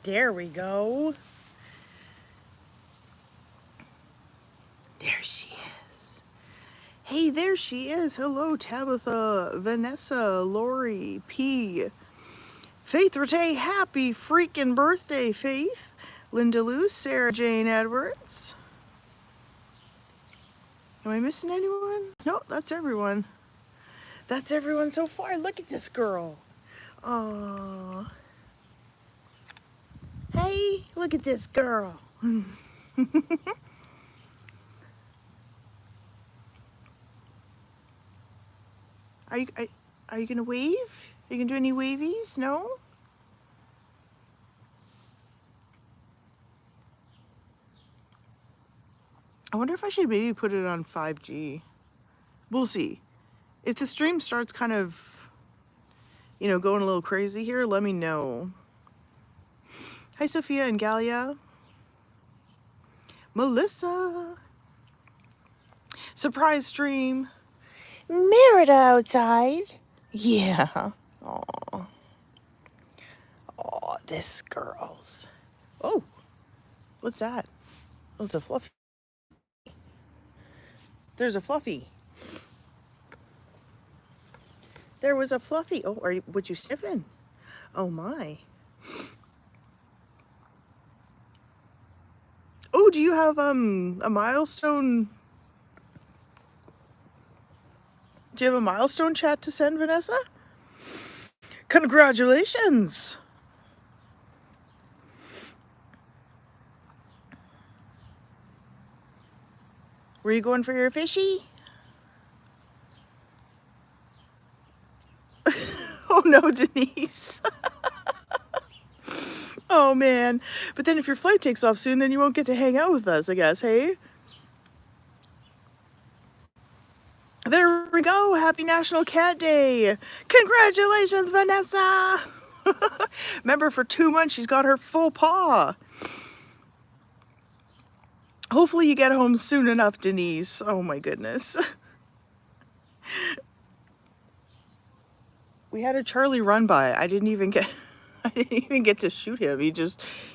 There we go. There she is. Hey, there she is. Hello, Tabitha, Vanessa, Lori, P. Faith Rate, happy freaking birthday, Faith. Linda Lou, Sarah Jane Edwards. Am I missing anyone? No, that's everyone. That's everyone so far. Look at this girl. Aww. Hey, look at this girl. Are you gonna wave? Are you gonna do any wavies? No? I wonder if I should maybe put it on 5G. We'll see. If the stream starts kind of, going a little crazy here, let me know. Hi, Sophia and Galia. Melissa. Surprise stream. Merida outside. Yeah. Aw. Aw, this girl's. Oh, what's that? Oh, it's a fluffy. There's a fluffy. There was a fluffy. Oh, would you sniffing? Oh my. Oh, do you have a milestone? Do you have a milestone chat to send, Vanessa? Congratulations. Were you going for your fishy? Oh no, Denise. Oh man. But then if your flight takes off soon, then you won't get to hang out with us, I guess, hey? There we go. Happy National Cat Day. Congratulations, Vanessa. Remember, for 2 months, she's got her full paw. Hopefully you get home soon enough, Denise. Oh my goodness. We had a Charlie run by. I didn't even get to shoot him.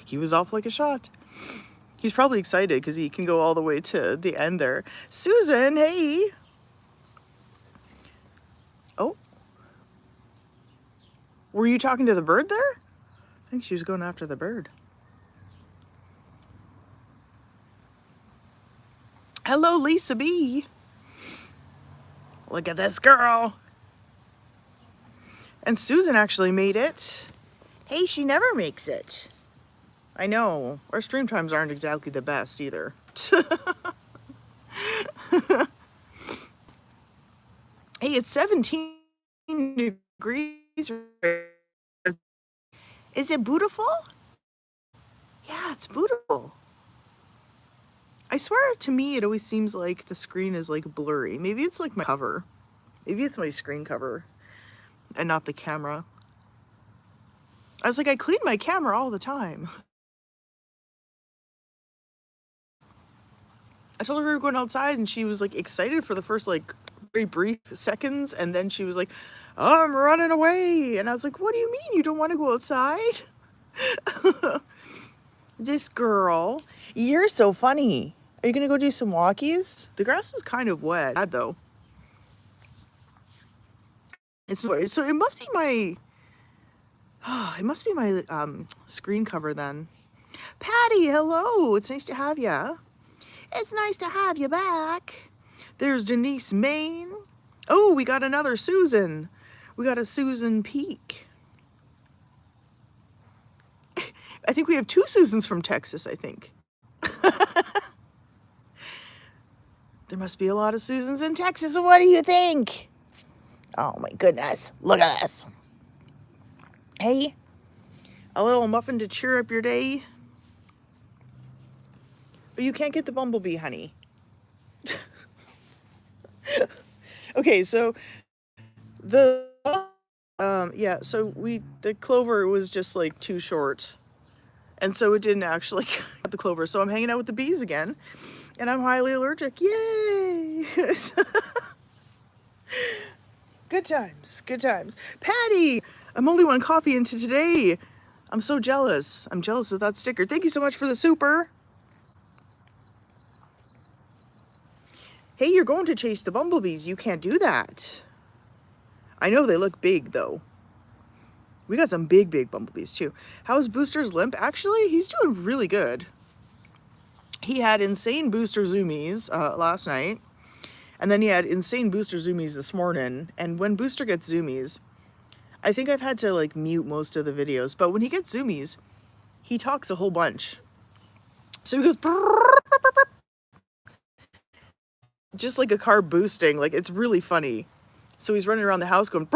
He was off like a shot. He's probably excited because he can go all the way to the end there. Susan, hey. Oh. Were you talking to the bird there? I think she was going after the bird. Hello, Lisa B. Look at this girl. And Susan actually made it. Hey, she never makes it. I know. Our stream times aren't exactly the best either. Hey, it's 17 degrees. Is it beautiful? Yeah, it's beautiful. I swear, to me, it always seems like the screen is like blurry. Maybe it's like my cover. Maybe it's my screen cover and not the camera. I was like, I clean my camera all the time. I told her we were going outside and she was like excited for the first like very brief seconds. And then she was like, oh, I'm running away. And I was like, what do you mean you don't want to go outside? This girl, you're so funny. Are you gonna go do some walkies? The grass is kind of wet, bad though. So it must be my, screen cover then. Patty, hello. It's nice to have you. It's nice to have you back. There's Denise Main. Oh, we got another Susan. We got a Susan Peak. I think we have 2 Susans from Texas, I think. There must be a lot of Susans in Texas. What do you think? Oh my goodness. Look at this. Hey, a little muffin to cheer up your day. But you can't get the bumblebee, honey. Okay, so the clover was just like too short. And so it didn't actually cut the clover. So I'm hanging out with the bees again. And I'm highly allergic. Yay! Good times, good times. Patty, I'm only 1 coffee into today. I'm so jealous. I'm jealous of that sticker. Thank you so much for the super. Hey, you're going to chase the bumblebees. You can't do that. I know they look big, though. We got some big, big bumblebees, too. How's Booster's limp? Actually, he's doing really good. He had insane booster zoomies last night. And then he had insane booster zoomies this morning. And when Booster gets zoomies, I think I've had to, like, mute most of the videos. But when he gets zoomies, he talks a whole bunch. So he goes... just like a car boosting. Like, it's really funny. So he's running around the house going...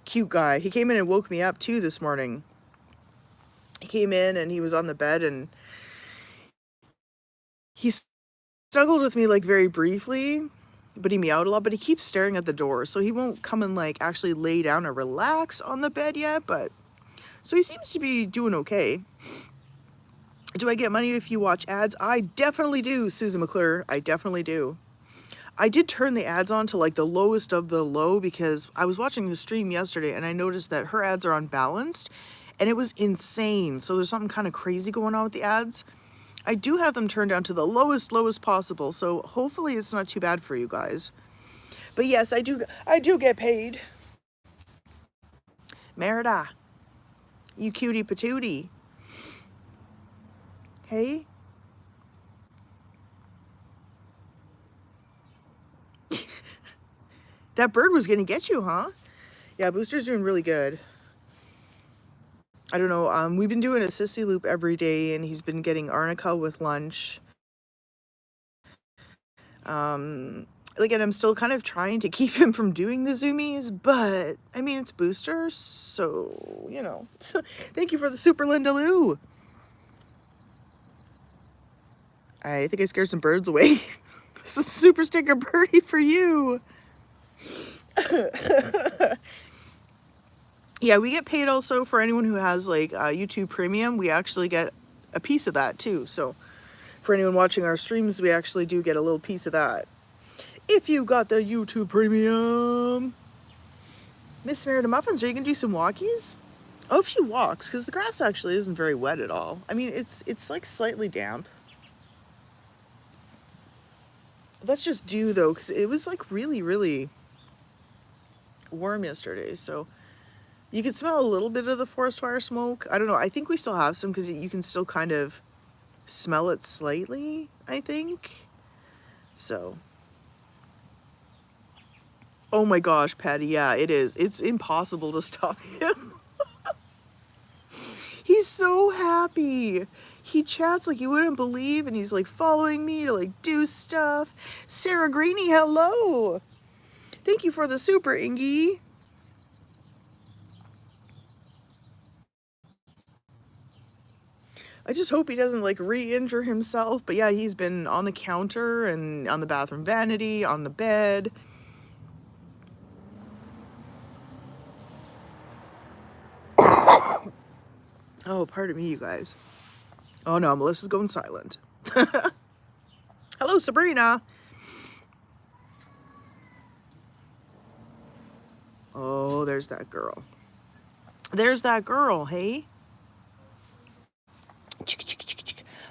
Cute guy. He came in and woke me up, too, this morning. He came in and he was on the bed and he snuggled with me, like, very briefly, but he meowed a lot, but he keeps staring at the door, so he won't come and, like, actually lay down or relax on the bed yet, but... So he seems to be doing okay. Do I get money if you watch ads? I definitely do, Susan McClure. I definitely do. I did turn the ads on to, like, the lowest of the low because I was watching the stream yesterday and I noticed that her ads are unbalanced and it was insane. So there's something kind of crazy going on with the ads. I do have them turned down to the lowest possible, so hopefully it's not too bad for you guys. But yes, I do get paid. Merida, you cutie patootie. Hey? That bird was gonna get you, huh? Yeah, Booster's doing really good. I don't know, we've been doing a sissy loop every day, and he's been getting arnica with lunch. Again, I'm still kind of trying to keep him from doing the zoomies, but, I mean, it's Booster, so, you know. Thank you for the super, Linda Lou. I think I scared some birds away. This is a super sticker birdie for you. Yeah, we get paid also for anyone who has, like, YouTube Premium. We actually get a piece of that, too. So, for anyone watching our streams, we actually do get a little piece of that. If you got the YouTube Premium. Miss Merida Muffins, are you going to do some walkies? I hope she walks, because the grass actually isn't very wet at all. I mean, it's like, slightly damp. That's just dew, though, because it was, like, really, really warm yesterday, so... You can smell a little bit of the forest fire smoke. I don't know. I think we still have some because you can still kind of smell it slightly, I think. So. Oh my gosh, Patty. Yeah, it is. It's impossible to stop him. He's so happy. He chats like you wouldn't believe, and he's like following me to like do stuff. Sarah Greeny, hello. Thank you for the super, Ingy. I just hope he doesn't, like, re-injure himself. But yeah, he's been on the counter and on the bathroom vanity, on the bed. Oh, pardon me, you guys. Oh no, Melissa's going silent. Hello, Sabrina. Oh, there's that girl. There's that girl, hey?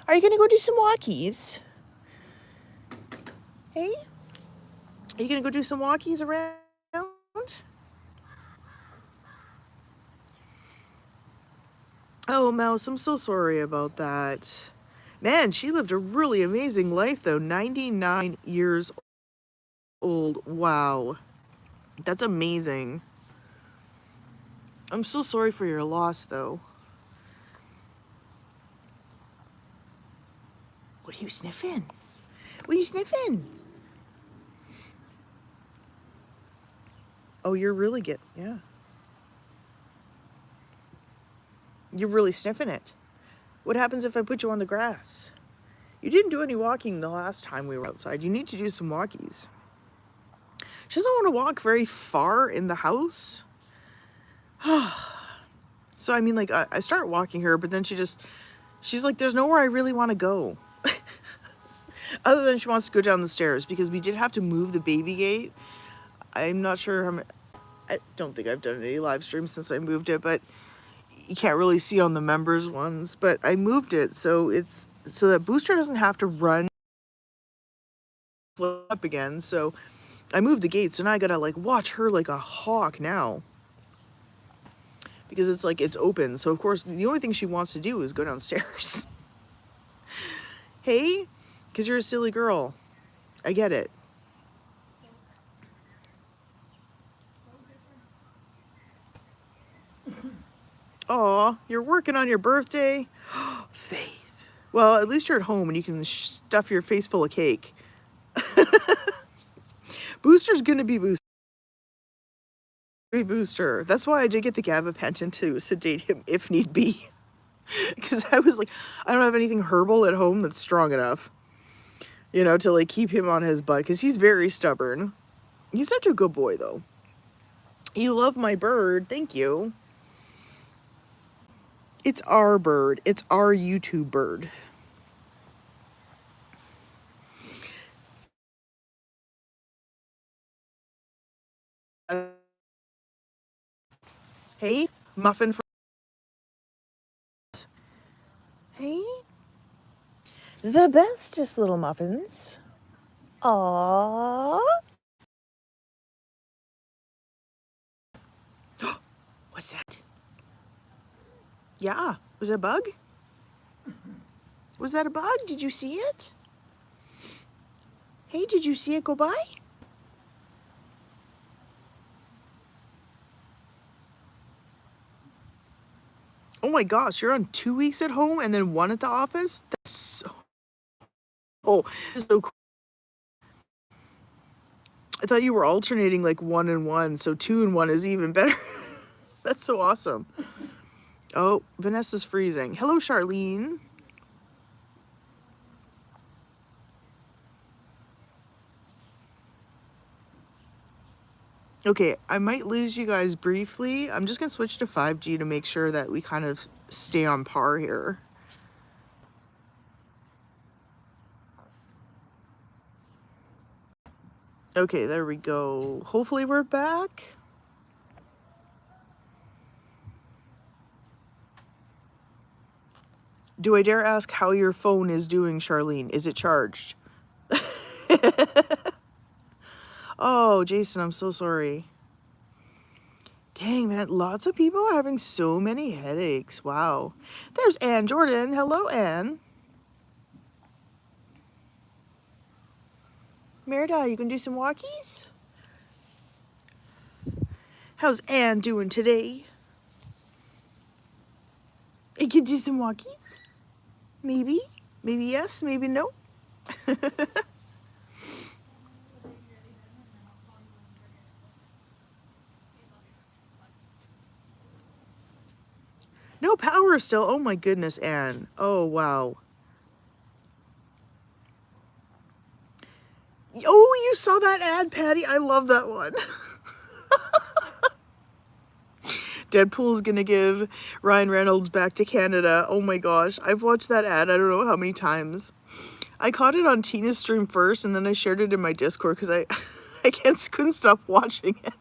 Are you gonna go do some walkies? Hey? Are you gonna go do some walkies around? Oh, Mouse, I'm so sorry about that. Man, she lived a really amazing life, though. 99 years old. Wow. That's amazing. I'm so sorry for your loss, though. What are you sniffing? What are you sniffing? Oh, you're really yeah. You're really sniffing it. What happens if I put you on the grass? You didn't do any walking the last time we were outside. You need to do some walkies. She doesn't want to walk very far in the house. So, I mean, like, I start walking her, but then she's like, there's nowhere I really want to go. Other than she wants to go down the stairs, because we did have to move the baby gate. I'm not sure how I don't think I've done any live streams since I moved it, but you can't really see on the members ones. But I moved it so it's so that Booster doesn't have to run up again. So I moved the gate, so now I gotta like watch her like a hawk now. Because it's like it's open, so of course the only thing she wants to do is go downstairs. Hey? Because you're a silly girl. I get it. Aw, you're working on your birthday? Faith. Well, at least you're at home and you can stuff your face full of cake. Booster's gonna be Booster. That's why I did get the gabapentin to sedate him if need be. Because I was like, I don't have anything herbal at home that's strong enough, you know, to like keep him on his butt. Because he's very stubborn. He's such a good boy, though. You love my bird. Thank you. It's our bird. It's our YouTube bird. Hey, muffin. Hey, the bestest little muffins. Aww. What's that? Yeah, was that a bug? Was that a bug? Did you see it? Hey, did you see it go by? Oh my gosh, you're on 2 weeks at home and then 1 at the office? That's so... Oh, that's so cool. I thought you were alternating like 1 and 1, so 2 and 1 is even better. That's so awesome. Oh, Vanessa's freezing. Hello, Charlene. Okay, I might lose you guys briefly. I'm just going to switch to 5G to make sure that we kind of stay on par here. Okay, there we go. Hopefully we're back. Do I dare ask how your phone is doing, Charlene? Is it charged? Oh, Jason, I'm so sorry. Dang, man, lots of people are having so many headaches. Wow. There's Ann Jordan. Hello, Ann. Merida, you gonna do some walkies? How's Ann doing today? You can do some walkies? Maybe? Maybe yes, maybe no? No power still. Oh my goodness, Anne. Oh, wow. Oh, you saw that ad, Patty? I love that one. Deadpool's gonna give Ryan Reynolds back to Canada. Oh my gosh. I've watched that ad I don't know how many times. I caught it on Tina's stream first and then I shared it in my Discord because I couldn't stop watching it.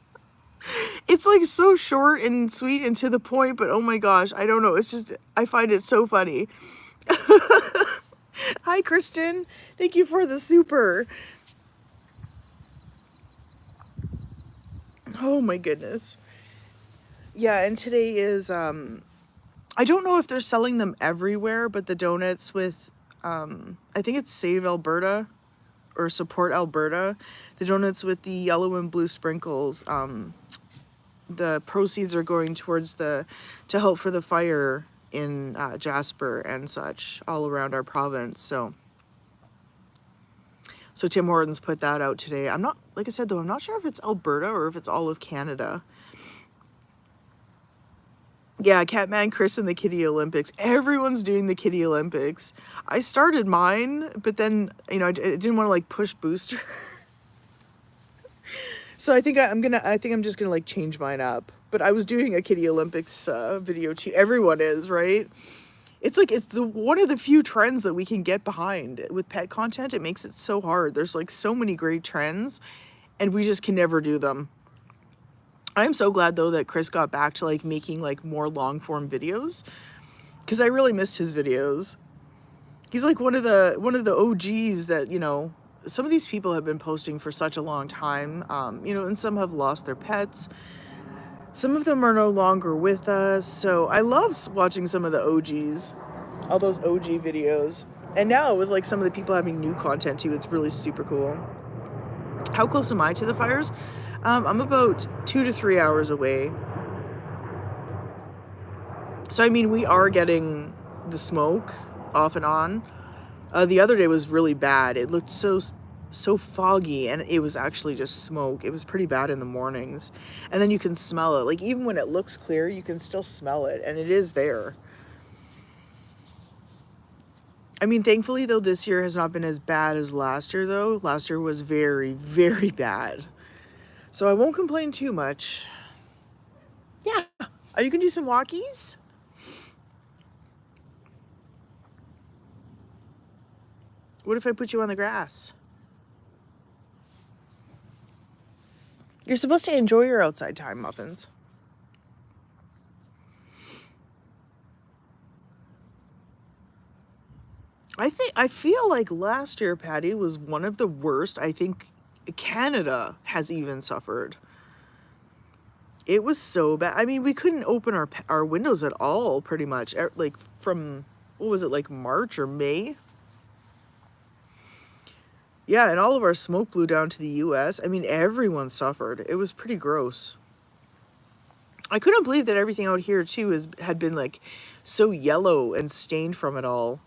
It's like so short and sweet and to the point, but oh my gosh, I don't know. It's just, I find it so funny. Hi, Kristen. Thank you for the super. Oh my goodness. Yeah, and today is, I don't know if they're selling them everywhere, but the donuts with, I think it's Save Alberta or Support Alberta. The donuts with the yellow and blue sprinkles, the proceeds are going towards to help for the fire in Jasper and such all around our province. So Tim Hortons put that out today. I'm not, like I said though, I'm not sure if it's Alberta or if it's all of Canada. Yeah, Catman Chris and the Kitty Olympics. Everyone's doing the Kitty Olympics. I started mine, but then, you know, I didn't want to like push Booster. So I think I'm just gonna like change mine up. But I was doing a Kitty Olympics video too. Everyone is, right? It's like it's one of the few trends that we can get behind with pet content. It makes it so hard. There's like so many great trends, and we just can never do them. I'm so glad though that Chris got back to like making like more long form videos, because I really missed his videos. He's like one of the OGs that, you know, some of these people have been posting for such a long time, you know, and some have lost their pets. Some of them are no longer with us. So I love watching some of the OGs, all those OG videos. And now with like some of the people having new content too, it's really super cool. How close am I to the fires? I'm about 2 to 3 hours away. So, I mean, we are getting the smoke off and on. The other day was really bad. It looked so foggy, and it was actually just smoke. It was pretty bad in the mornings. And then you can smell it. Like, even when it looks clear, you can still smell it, and it is there. I mean, thankfully, though, this year has not been as bad as last year, though. Last year was very, very bad. So I won't complain too much. Yeah. Are you going to do some walkies? What if I put you on the grass? You're supposed to enjoy your outside time, Muffins. I feel like last year, Patty, was one of the worst. I think Canada has even suffered. It was so bad. I mean, we couldn't open our windows at all, pretty much. Like from, what was it, like March or May? Yeah, and all of our smoke blew down to the US. I mean, everyone suffered. It was pretty gross. I couldn't believe that everything out here too had been like so yellow and stained from it all.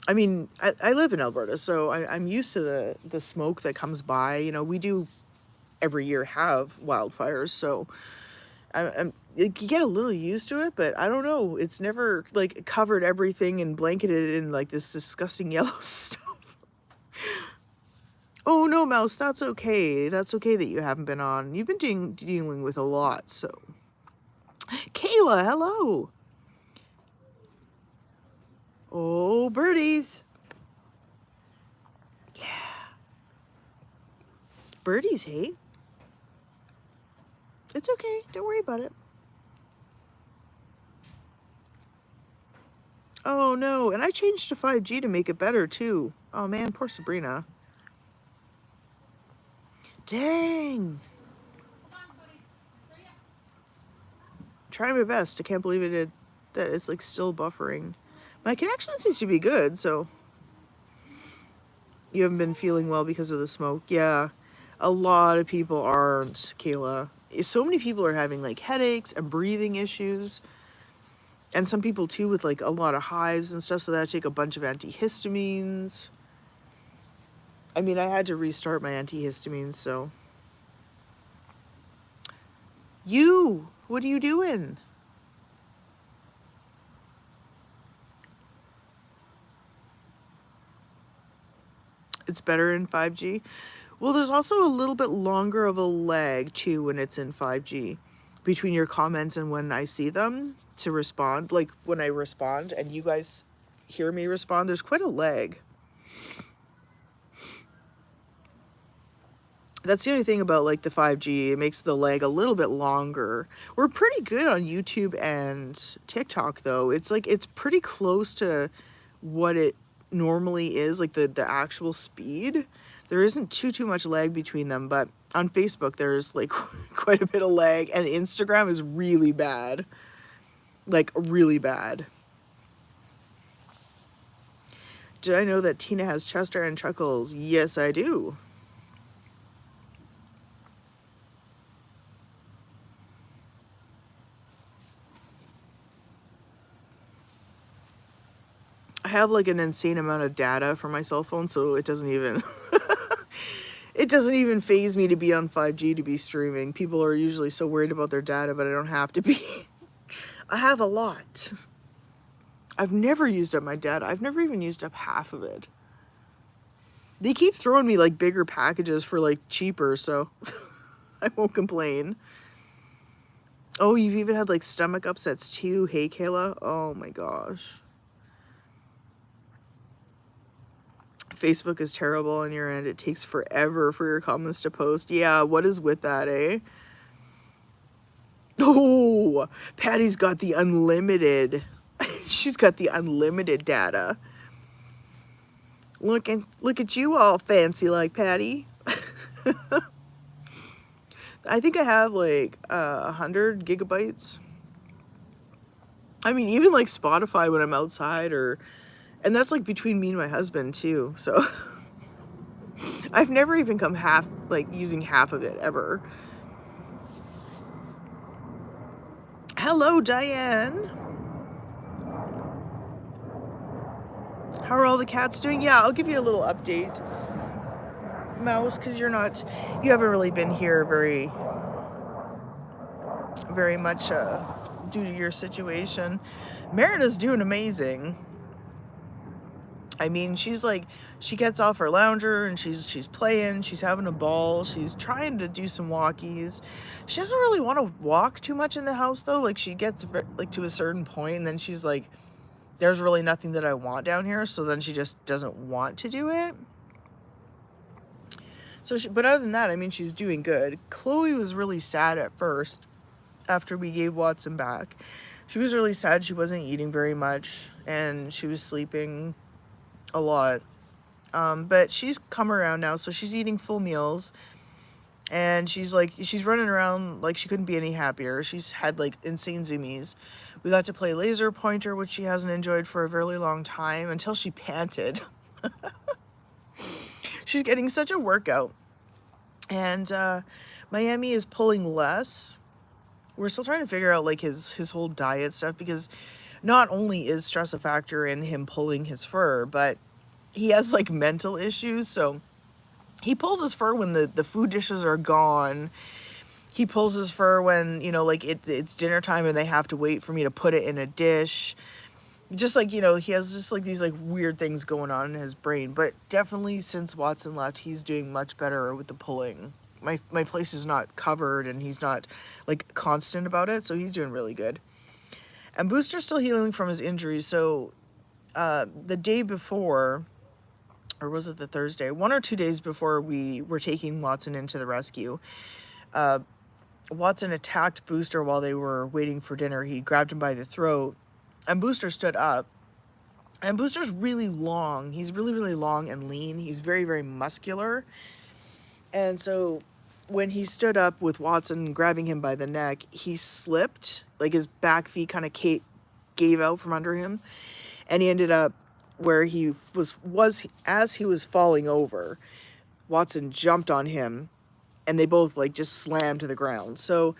I mean, I live in Alberta, so I'm used to the smoke that comes by. You know, we do every year have wildfires, so you get a little used to it, but I don't know. It's never like covered everything and blanketed in like this disgusting yellow stuff. Oh no, Mouse, that's okay. That's okay that you haven't been on. You've been dealing with a lot, so. Kayla, hello. Oh, birdies. Yeah. Birdies, hey? It's okay. Don't worry about it. Oh, no. And I changed to 5G to make it better, too. Oh, man. Poor Sabrina. Dang. Trying my best. I can't believe that it's, like, still buffering. My connection seems to be good, so... You haven't been feeling well because of the smoke? Yeah. A lot of people aren't, Kayla. So many people are having, like, headaches and breathing issues. And some people, too, with, like, a lot of hives and stuff, so they have to take a bunch of antihistamines. I mean, I had to restart my antihistamines, so... You! What are you doing? It's better in 5G? Well, there's also a little bit longer of a lag, too, when it's in 5G. Between your comments and when I see them to respond. Like, when I respond and you guys hear me respond, there's quite a lag. That's the only thing about, like, the 5G. It makes the lag a little bit longer. We're pretty good on YouTube and TikTok, though. It's, like, it's pretty close to what it normally is, like, the actual speed. There isn't too much lag between them, but on Facebook, there's, like, quite a bit of lag. And Instagram is really bad. Like, really bad. Did I know that Tina has Chester and Chuckles? Yes, I do. I have like an insane amount of data for my cell phone, so it doesn't even it doesn't even faze me to be on 5G to be streaming. People are usually so worried about their data, but I don't have to be. I have a lot. I've never used up my data. I've never even used up half of it. They keep throwing me like bigger packages for like cheaper, so I won't complain. Oh, you've even had like stomach upsets too. Hey, Kayla. Oh my gosh. Facebook is terrible on your end. It takes forever for your comments to post. Yeah, what is with that, eh? Oh, Patty's got the unlimited. She's got the unlimited data. Look at you all fancy like Patty. I think I have like 100 gigabytes. I mean, even like Spotify when I'm outside, and that's like between me and my husband too. So I've never even come using half of it ever. Hello, Diane. How are all the cats doing? Yeah, I'll give you a little update, Mouse, because you haven't really been here very much due to your situation. Merida's doing amazing. I mean, she gets off her lounger and she's playing, she's having a ball, she's trying to do some walkies. She doesn't really want to walk too much in the house though. Like she gets like to a certain point and then she's like, there's really nothing that I want down here, so then she just doesn't want to do it. So but other than that, I mean, she's doing good. Chloe was really sad at first after we gave Watson back. She was really sad. She wasn't eating very much and she was sleeping a lot. But she's come around now, so she's eating full meals and she's running around like she couldn't be any happier. She's had like insane zoomies. We got to play laser pointer, which she hasn't enjoyed for a very long time, until she panted. She's getting such a workout. And Miami is pulling less. We're still trying to figure out like his whole diet stuff, because not only is stress a factor in him pulling his fur, but he has like mental issues. So he pulls his fur when the food dishes are gone. He pulls his fur when, like it's dinner time and they have to wait for me to put it in a dish. Just like, he has just like these like weird things going on in his brain. But definitely since Watson left, he's doing much better with the pulling. My place is not covered and he's not like constant about it. So he's doing really good. And Booster's still healing from his injuries. So the day before, or was it the Thursday? 1 or 2 days before we were taking Watson into the rescue, Watson attacked Booster while they were waiting for dinner. He grabbed him by the throat, and Booster stood up. And Booster's really long. He's really, really long and lean. He's very, very muscular. And so when he stood up with Watson grabbing him by the neck, he slipped. Like his back feet kind of gave out from under him. And he ended up where he was as he was falling over, Watson jumped on him. And they both like just slammed to the ground. So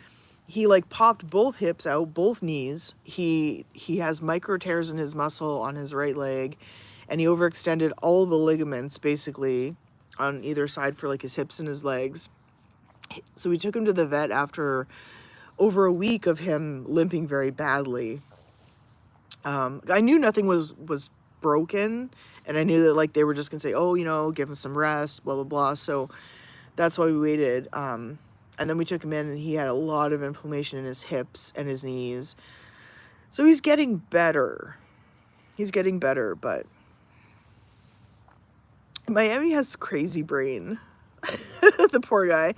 he like popped both hips out, both knees. He has micro tears in his muscle on his right leg, and he overextended all the ligaments basically on either side for like his hips and his legs. So we took him to the vet after over a week of him limping very badly. I knew nothing was broken, and I knew that like they were just gonna say, oh, give him some rest, blah blah blah. So that's why we waited. And then we took him in and he had a lot of inflammation in his hips and his knees. So he's getting better. He's getting better, but Miami has crazy brain. The poor guy.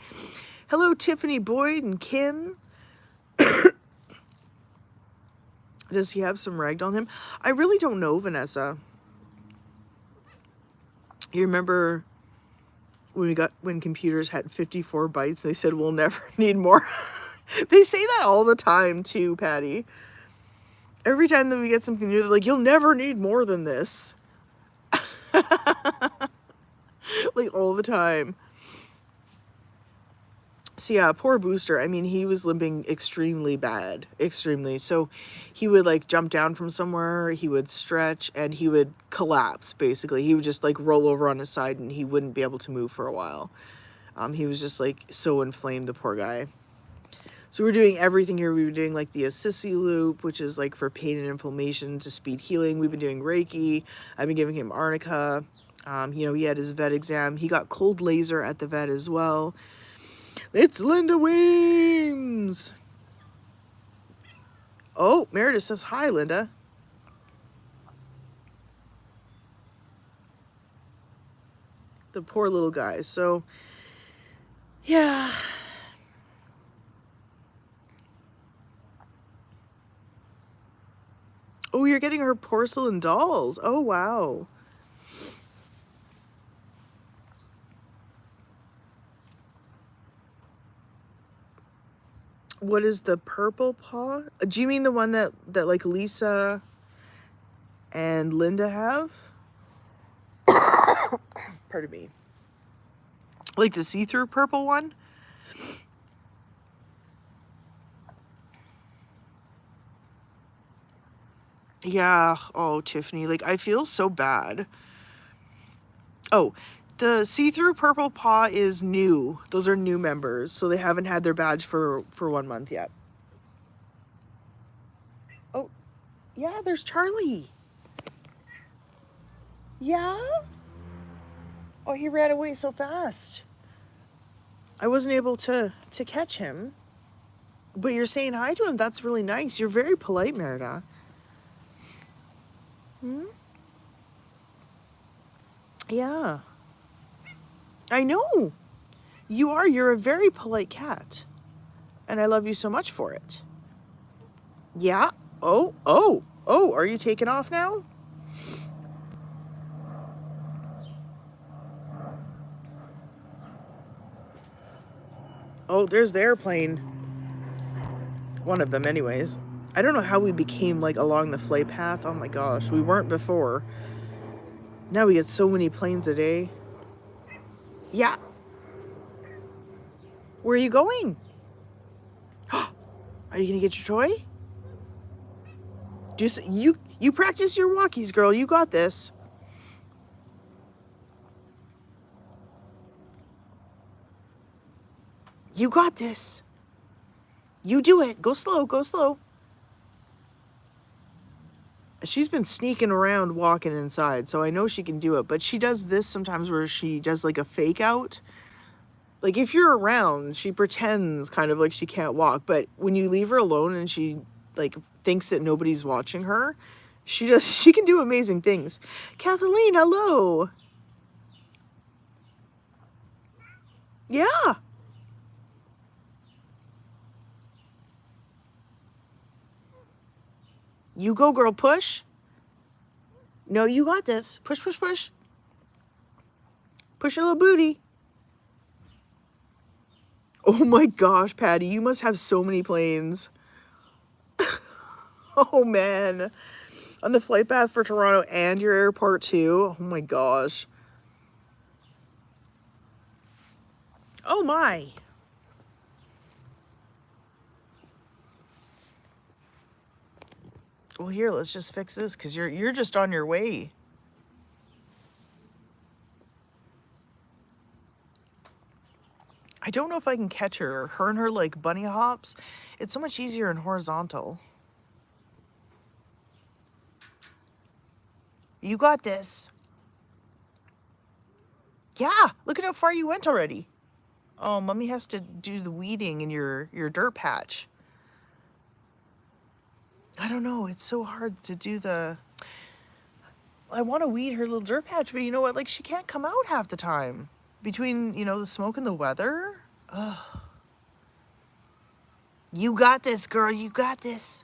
Hello, Tiffany Boyd and Kim. Does he have some ragdoll on him? I really don't know, Vanessa. You remember when computers had 54 bytes, they said we'll never need more. They say that all the time too, Patty. Every time that we get something new, they're like, you'll never need more than this. Like all the time. So yeah, poor Booster. I mean, he was limping extremely bad, extremely. So he would like jump down from somewhere, he would stretch, and he would collapse, basically. He would just like roll over on his side and he wouldn't be able to move for a while. He was just like so inflamed, the poor guy. So we're doing everything here. We were doing like the Assisi loop, which is like for pain and inflammation to speed healing. We've been doing Reiki. I've been giving him arnica. He had his vet exam. He got cold laser at the vet as well. It's Linda Weems. Oh, Merida says hi, Linda. The poor little guys. So, yeah. Oh, you're getting her porcelain dolls. Oh, wow. What is the purple paw? Do you mean the one that like Lisa and Linda have? Pardon me. Like the see-through purple one? Yeah. Oh, Tiffany, like I feel so bad. Oh, the see-through purple paw is new. Those are new members, so they haven't had their badge for 1 month yet. Oh, yeah, there's Charlie. Yeah? Oh, he ran away so fast. I wasn't able to catch him. But you're saying hi to him. That's really nice. You're very polite, Merida. Hmm? Yeah. I know. You are. You're a very polite cat. And I love you so much for it. Yeah. Oh, oh, oh, are you taking off now? Oh, there's the airplane. One of them, anyways. I don't know how we became, like, along the flight path. Oh my gosh, we weren't before. Now we get so many planes a day. Yeah. Where are you going? Are you gonna get your toy? You practice your walkies, girl. You got this. You got this. You do it. Go slow. Go slow. She's been sneaking around walking inside, so I know she can do it. But she does this sometimes where she does like a fake out. Like if you're around, she pretends kind of like she can't walk. But when you leave her alone and she like thinks that nobody's watching her, she can do amazing things. Kathleen, hello. Yeah. You go, girl. Push. No, you got this. Push, push, push. Push your little booty. Oh my gosh, Patty, you must have so many planes. Oh man. On the flight path for Toronto and your airport too. Oh my gosh. Oh my. Well, here, let's just fix this because you're just on your way. I don't know if I can catch her. Her and her like bunny hops. It's so much easier in horizontal. You got this. Yeah, look at how far you went already. Oh, Mommy has to do the weeding in your dirt patch. I don't know. It's so hard to do the... I want to weed her little dirt patch, but you know what? Like, she can't come out half the time. Between, you know, the smoke and the weather. Ugh. You got this, girl. You got this.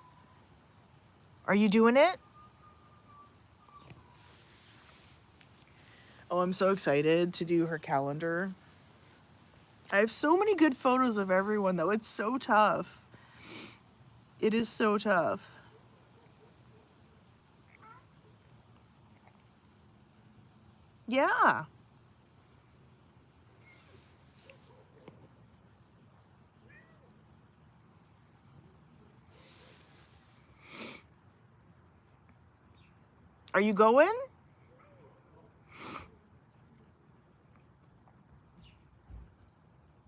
Are you doing it? Oh, I'm so excited to do her calendar. I have so many good photos of everyone, though. It's so tough. It is so tough. Yeah. Are you going?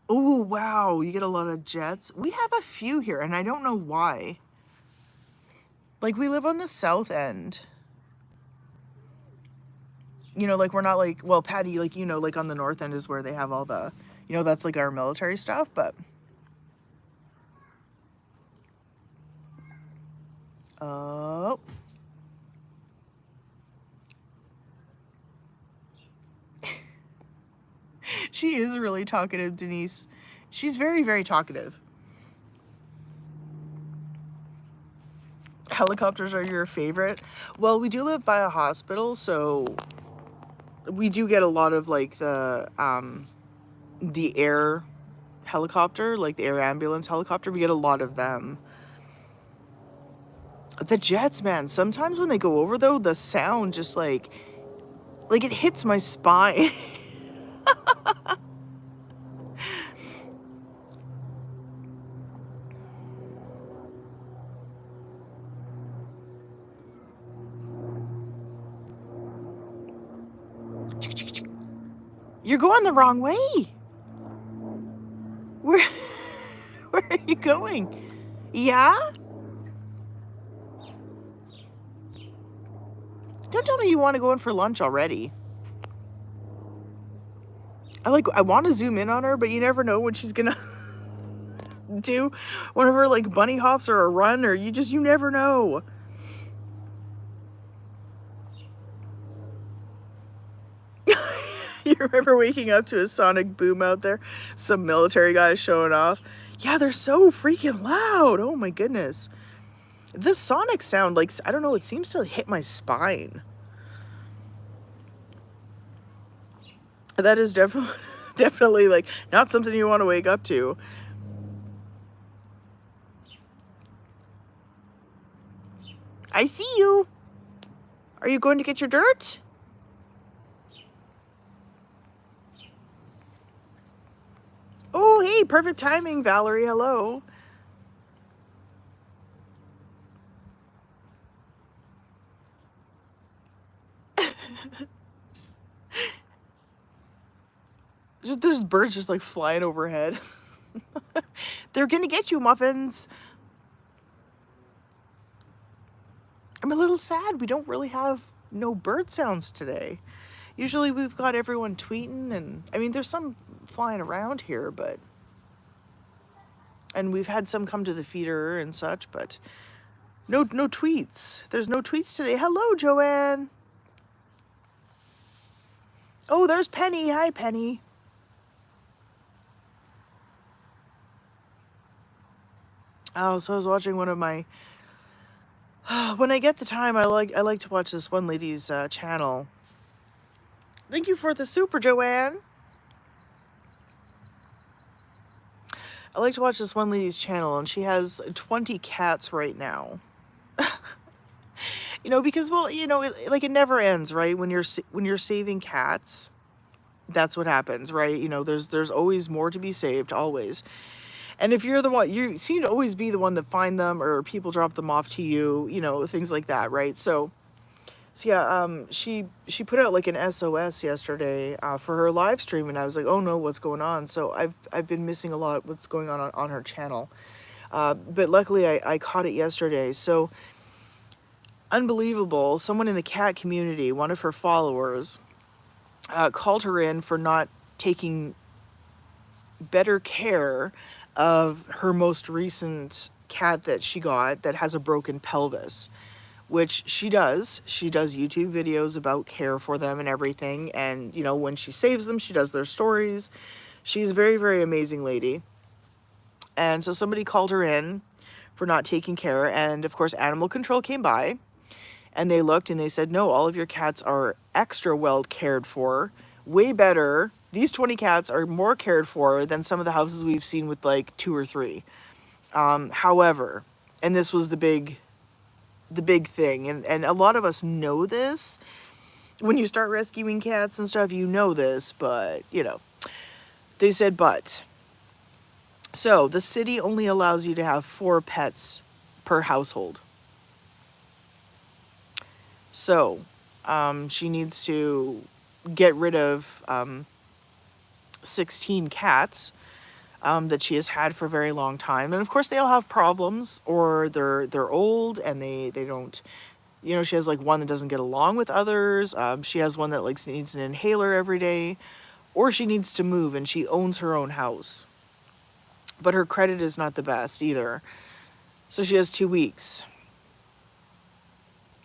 Oh, wow. You get a lot of jets. We have a few here, and I don't know why. Like, we live on the south end. You know, like, we're not like, well, Patty, like, you know, like on the north end is where they have all the, you know, that's like our military stuff, but. Oh. She is really talkative, Denise. She's very, very talkative. Helicopters are your favorite? Well, we do live by a hospital, so we do get a lot of like the air helicopter, like the air ambulance helicopter. We get a lot of them. The jets, man, sometimes when they go over though, the sound just like it hits my spine. You're going the wrong way. Where where are you going? Yeah? Don't tell me you want to go in for lunch already. I want to zoom in on her, but you never know when she's gonna do one of her like bunny hops or a run, or you never know. You remember waking up to a sonic boom out there? Some military guys showing off. Yeah, they're so freaking loud. Oh my goodness. The sonic sound, like, I don't know, it seems to hit my spine. That is definitely like not something you want to wake up to. I see you. Are you going to get your dirt? Oh, hey, perfect timing, Valerie. Hello. There's birds just like flying overhead. They're gonna get you, muffins. I'm a little sad we don't really have no bird sounds today. Usually we've got everyone tweeting, and I mean there's some flying around here, but and we've had some come to the feeder and such, but no tweets. There's no tweets today. Hello, Joanne. Oh, there's Penny. Hi, Penny. Oh, so I was watching one of my when I get the time, I like to watch this one lady's channel. Thank you for the super, Joanne. I like to watch this one lady's channel, and she has 20 cats right now. You know, because well, you know, it never ends, right? When you're saving cats, that's what happens, right? You know, there's always more to be saved, always. And if you're the one, you seem to always be the one that find them, or people drop them off to you, you know, things like that, right? So yeah, she put out like an SOS yesterday for her live stream, and I was like, oh no, what's going on? So I've been missing a lot what's going on her channel, but luckily I caught it yesterday. So unbelievable! Someone in the cat community, one of her followers, called her in for not taking better care of her most recent cat that she got that has a broken pelvis, which she does. She does YouTube videos about care for them and everything. And, you know, when she saves them, she does their stories. She's a very, very amazing lady. And so somebody called her in for not taking care. And, of course, animal control came by. And they looked and they said, no, all of your cats are extra well cared for. Way better. These 20 cats are more cared for than some of the houses we've seen with like 2 or 3. However, and this was the big thing, and a lot of us know this. When you start rescuing cats and stuff, you know this, but, you know, they said, but. So, the city only allows you to have 4 pets per household. So, she needs to get rid of 16 cats that she has had for a very long time. And of course they all have problems, or they're old and they don't, you know, she has like one that doesn't get along with others. She has one that like needs an inhaler every day, or she needs to move, and she owns her own house. But her credit is not the best either. So she has 2 weeks.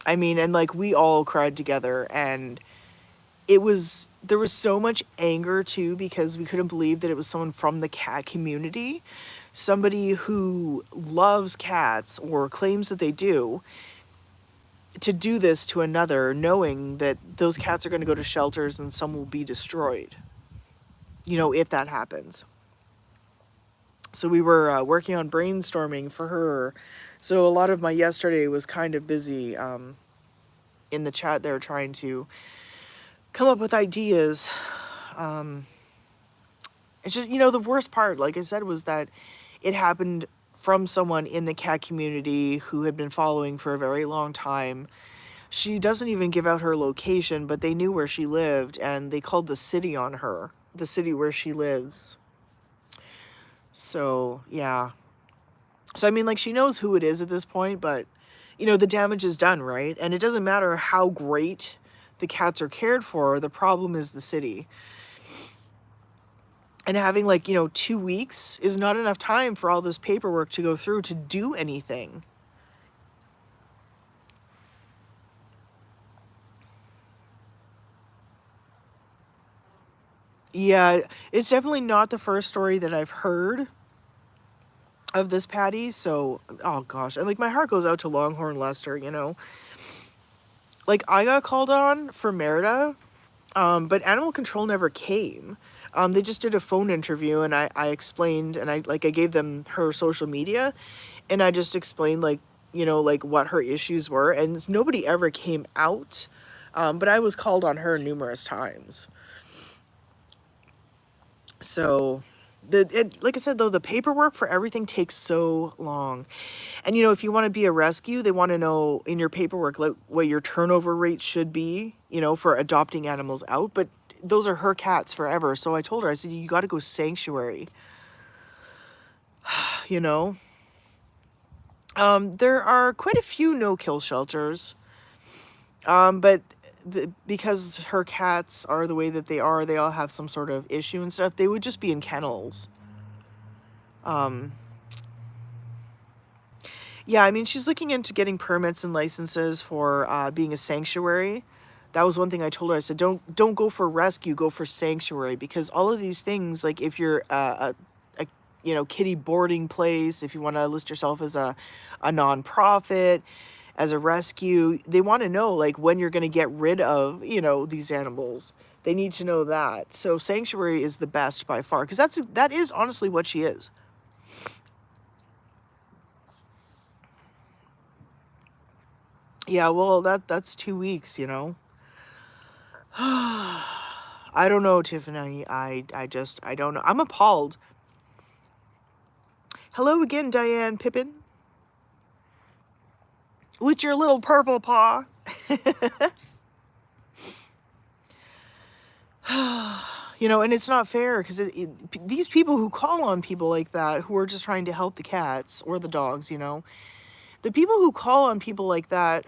I mean, and like we all cried together, and there was so much anger too, because we couldn't believe that it was someone from the cat community, somebody who loves cats or claims that they do, to do this to another, knowing that those cats are going to go to shelters and some will be destroyed, if that happens. So we were working on brainstorming for her. So a lot of my yesterday was kind of busy in the chat there, trying to come up with ideas. It's just, the worst part, like I said, was that it happened from someone in the cat community who had been following for a very long time. She doesn't even give out her location, but they knew where she lived, and they called the city on her, the city where she lives. So, yeah. So, I mean, like, she knows who it is at this point, but, the damage is done, right? And it doesn't matter how great the cats are cared for, the problem is the city. And having, like, 2 weeks is not enough time for all this paperwork to go through to do anything. Yeah, it's definitely not the first story that I've heard of this Patty. So, oh gosh, and like my heart goes out to Longhorn Lester. Like I got called on for Merida, but animal control never came. They just did a phone interview, and I explained, and I gave them her social media, and I just explained like what her issues were, and nobody ever came out. But I was called on her numerous times. So, like I said, though, the paperwork for everything takes so long. And, if you want to be a rescue, they want to know in your paperwork like what your turnover rate should be, for adopting animals out. But those are her cats forever. So I told her, I said, you got to go sanctuary, you know. There are quite a few no-kill shelters. But because her cats are the way that they all have some sort of issue and stuff, they would just be in kennels. Yeah, I mean, she's looking into getting permits and licenses for being a sanctuary. That was one thing I told her. I said, don't go for rescue, go for sanctuary, because all of these things, like if you're a kitty boarding place, if you want to list yourself as a nonprofit, as a rescue, they want to know like when you're going to get rid of these animals. They need to know that. So sanctuary is the best by far, because that is honestly what she is. Yeah, well, that's 2 weeks, I don't know, Tiffany. I don't know. I'm appalled. Hello again, Diane Pippin. With your little purple paw. And it's not fair, because these people who call on people like that, who are just trying to help the cats or the dogs, the people who call on people like that,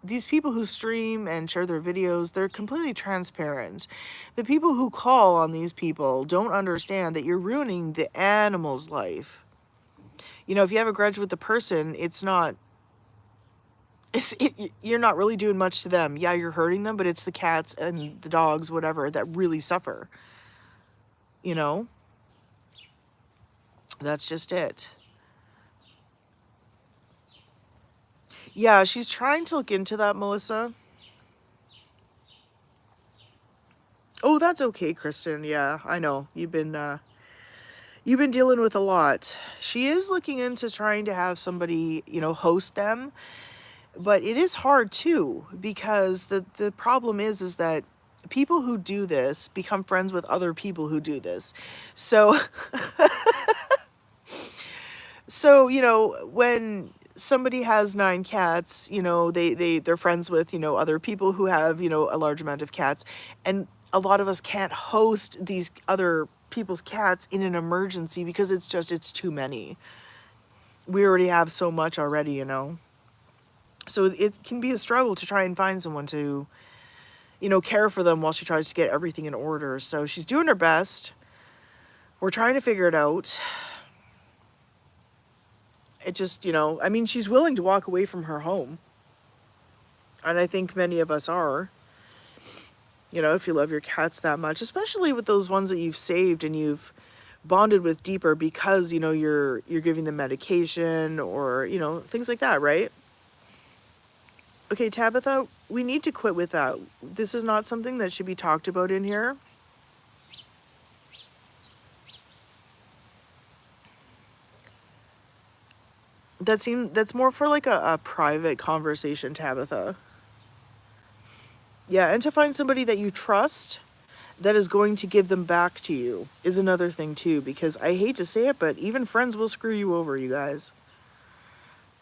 these people who stream and share their videos, they're completely transparent. The people who call on these people don't understand that you're ruining the animal's life. If you have a grudge with the person, you're not really doing much to them. Yeah, you're hurting them, but it's the cats and the dogs, whatever, that really suffer. That's just it. Yeah, she's trying to look into that, Melissa. Oh, that's okay, Kristen. Yeah, I know. You've been dealing with a lot. She is looking into trying to have somebody, host them, but it is hard too, because the problem is that people who do this become friends with other people who do this. So when somebody has 9 cats, they're friends with, other people who have, a large amount of cats, and a lot of us can't host these other people's cats in an emergency because it's too many. We already have so much already, so it can be a struggle to try and find someone to, care for them while she tries to get everything in order. So she's doing her best. We're trying to figure it out. It just, I mean, she's willing to walk away from her home. And I think many of us are. You know, if you love your cats that much, especially with those ones that you've saved and you've bonded with deeper because, you know, you're giving them medication or, you know, things like that, right? Okay, Tabitha, we need to quit with that. This is not something that should be talked about in here. That's more for like a private conversation, Tabitha. Yeah, and to find somebody that you trust that is going to give them back to you is another thing too, because I hate to say it, but even friends will screw you over, you guys.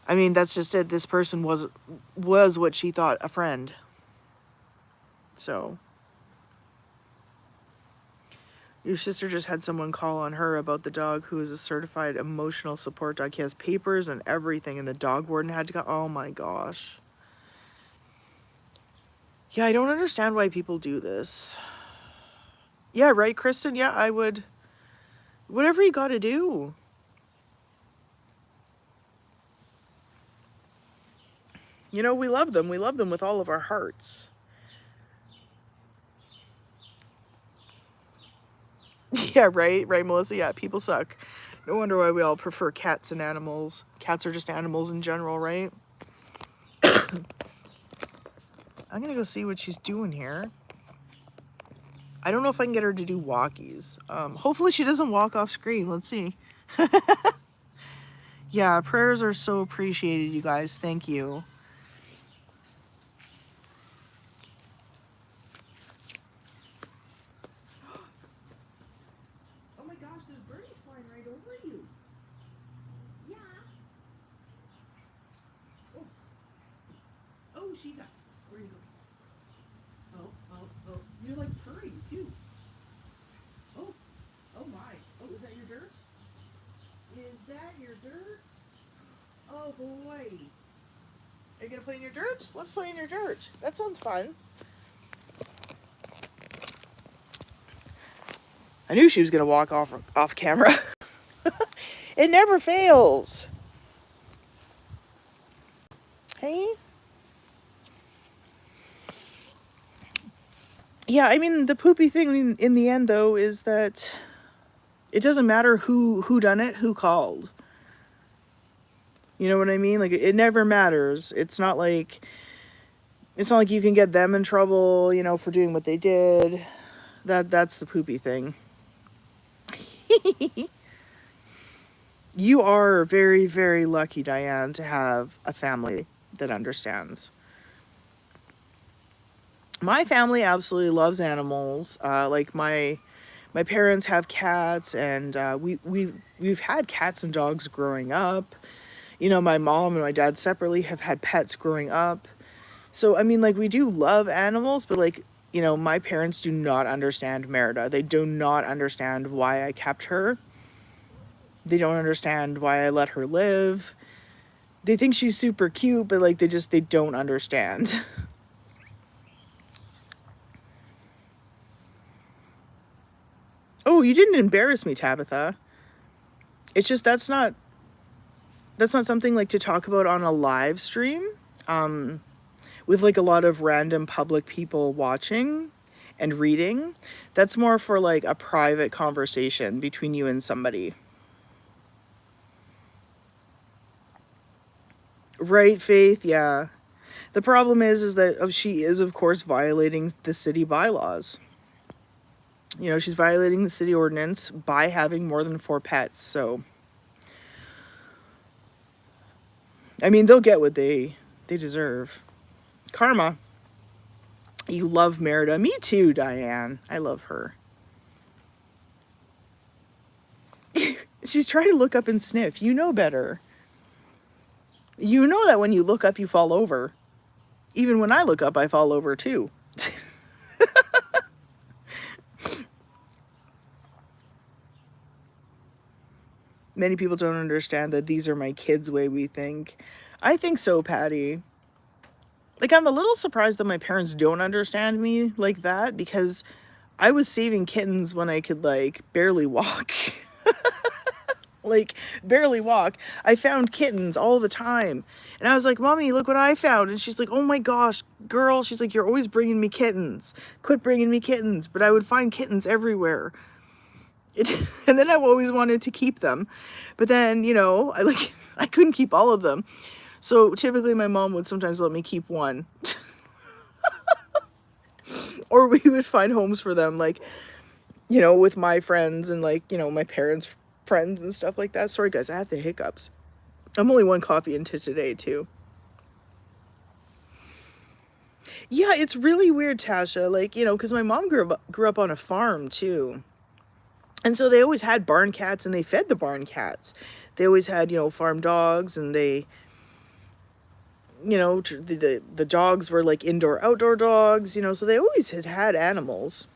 I mean, that's just it. This person was what she thought, a friend. So your sister just had someone call on her about the dog who is a certified emotional support dog. He has papers and everything, and the dog warden had to go. Oh my gosh. Yeah, I don't understand why people do this. Yeah, right, Kristen? Yeah, I would. Whatever you gotta do. You know, we love them. We love them with all of our hearts. Yeah, right? Right, Melissa? Yeah, people suck. No wonder why we all prefer cats and animals. Cats are just animals in general, right? I'm gonna go see what she's doing here. I don't know if I can get her to do walkies. Hopefully she doesn't walk off screen. Let's see. Yeah, prayers are so appreciated, you guys. Thank you. Oh my gosh, there's birdies flying right over you. Yeah. Oh, oh, she's up. Where are you going? Oh. You're like purring too. Oh, oh my. Oh, is that your dirt? Is that your dirt? Oh boy. Are you gonna play in your dirt? Let's play in your dirt. That sounds fun. I knew she was gonna walk off camera. It never fails. Hey? Yeah, I mean the poopy thing in the end though is that it doesn't matter who done it, who called. You know what I mean? Like it never matters. It's not like you can get them in trouble, you know, for doing what they did. That's the poopy thing. You are very, very lucky, Diane, to have a family that understands. My family absolutely loves animals. Like my parents have cats, and we've had cats and dogs growing up. You know, my mom and my dad separately have had pets growing up. So I mean, like, we do love animals, but like, you know, my parents do not understand Merida. They do not understand why I kept her. They don't understand why I let her live. They think she's super cute, but like they don't understand. Oh, you didn't embarrass me, Tabitha. It's just that's not something like to talk about on a live stream. With like a lot of random public people watching and reading. That's more for like a private conversation between you and somebody. Right, Faith? Yeah. The problem is that she is, of course, violating the city bylaws. You know, she's violating the city ordinance by having more than 4 pets. So, I mean, they'll get what they deserve. Karma. You love Merida. Me too, Diane. I love her. She's trying to look up and sniff. You know better. You know that when you look up, you fall over. Even when I look up, I fall over too. Many people don't understand that these are my kids' way we think. I think so, Patty. Like, I'm a little surprised that my parents don't understand me like that, because I was saving kittens when I could, like, barely walk. like barely walk. I found kittens all the time. And I was like, Mommy, look what I found. And she's like, oh my gosh, girl. She's like, you're always bringing me kittens. Quit bringing me kittens. But I would find kittens everywhere. And then I always wanted to keep them. But then, I couldn't keep all of them. So typically my mom would sometimes let me keep one. Or we would find homes for them, like, with my friends and like, my parents' friends and stuff like that. Sorry guys, I have the hiccups. I'm only one coffee into today too. Yeah, it's really weird, Tasha. Like, because my mom grew up on a farm too. And so they always had barn cats and they fed the barn cats. They always had, farm dogs, and they, the dogs were like indoor outdoor dogs, so they always had animals.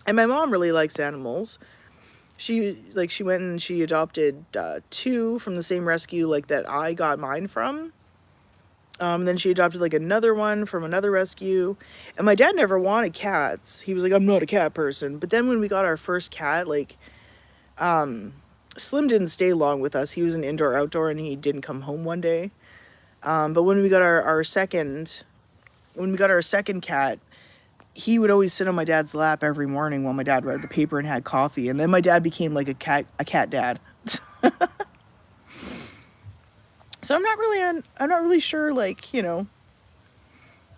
And my mom really likes animals. She went and she adopted 2 from the same rescue like that I got mine from. Then she adopted like another one from another rescue. And my dad never wanted cats. He was like, I'm not a cat person. But then when we got our first cat, like, Slim didn't stay long with us. He was an indoor outdoor and he didn't come home one day. But when we got our second cat, he would always sit on my dad's lap every morning while my dad read the paper and had coffee. And then my dad became like a cat dad. So I'm not really sure, like, and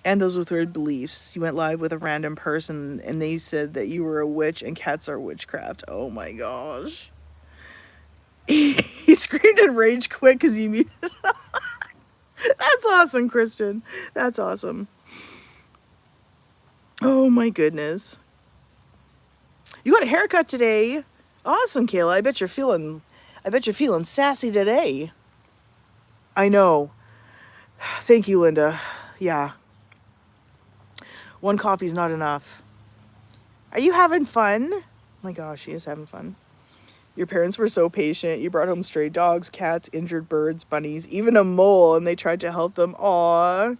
those with weird beliefs. You went live with a random person and they said that you were a witch and cats are witchcraft. Oh my gosh. He screamed in rage quick because you muted. That's awesome, Kristen. That's awesome. Oh my goodness. You got a haircut today. Awesome, Kayla. I bet you're feeling sassy today. I know. Thank you, Linda. Yeah. One coffee's not enough. Are you having fun? Oh my gosh, she is having fun. Your parents were so patient. You brought home stray dogs, cats, injured birds, bunnies, even a mole, and they tried to help them. Aww.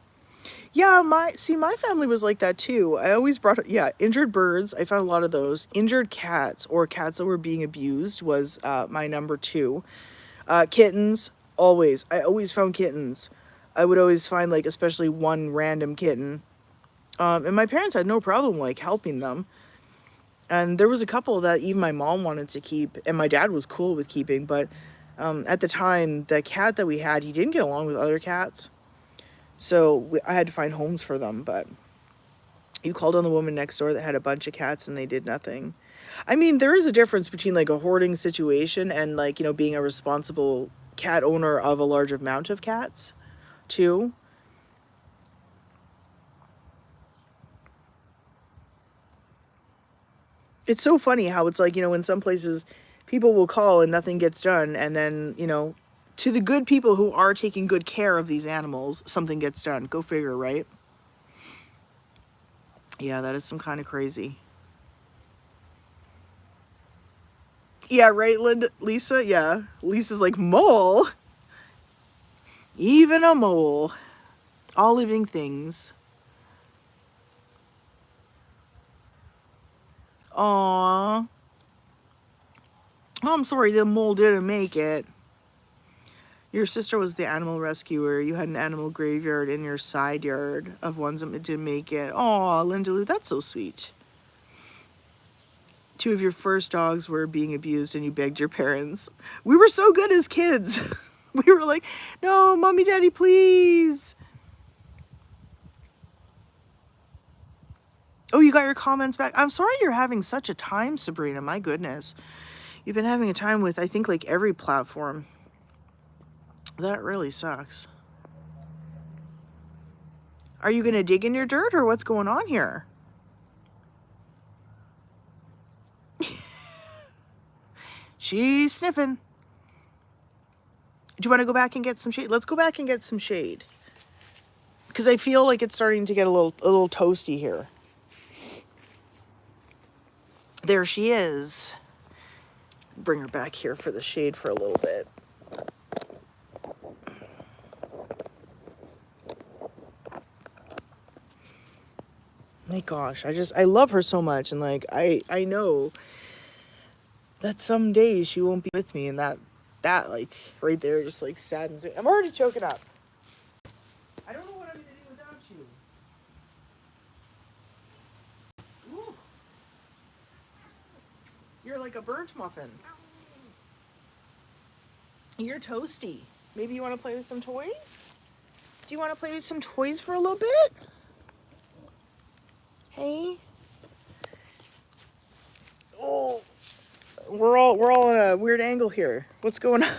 Yeah, my family was like that too. I always brought, injured birds. I found a lot of those. Injured cats or cats that were being abused was my number 2. Kittens, always. I always found kittens. I would always find, like, especially one random kitten. And my parents had no problem, like, helping them. And there was a couple that even my mom wanted to keep, and my dad was cool with keeping, but at the time, the cat that we had, he didn't get along with other cats. So I had to find homes for them, but you called on the woman next door that had a bunch of cats and they did nothing. I mean, there is a difference between, like, a hoarding situation and, like, being a responsible cat owner of a large amount of cats, too. It's so funny how it's like, in some places people will call and nothing gets done. And then, to the good people who are taking good care of these animals, something gets done. Go figure, right? Yeah, that is some kind of crazy. Yeah, right, Linda, Lisa? Yeah. Lisa's like, mole? Even a mole. All living things. Aww. Oh, I'm sorry, the mole didn't make it. Your sister was the animal rescuer. You had an animal graveyard in your side yard of ones that didn't make it. Aw, Linda Lou, that's so sweet. 2 of your first dogs were being abused and you begged your parents. We were so good as kids. We were like, no, mommy, daddy, please. Oh, you got your comments back. I'm sorry you're having such a time, Sabrina. My goodness. You've been having a time with, I think, like, every platform. That really sucks. Are you going to dig in your dirt or what's going on here? She's sniffing. Do you want to go back and get some shade? Let's go back and get some shade. Because I feel like it's starting to get a little toasty here. There she is. Bring her back here for the shade for a little bit. My gosh, I love her so much. And like, I know that some days she won't be with me, and that like right there just like saddens me. I'm already choking up. I don't know what I'm gonna do without you. Ooh, you're like a burnt muffin. You're toasty. Maybe you want to play with some toys? Do you want to play with some toys for a little bit? Hey. Oh, we're all on a weird angle here. What's going on?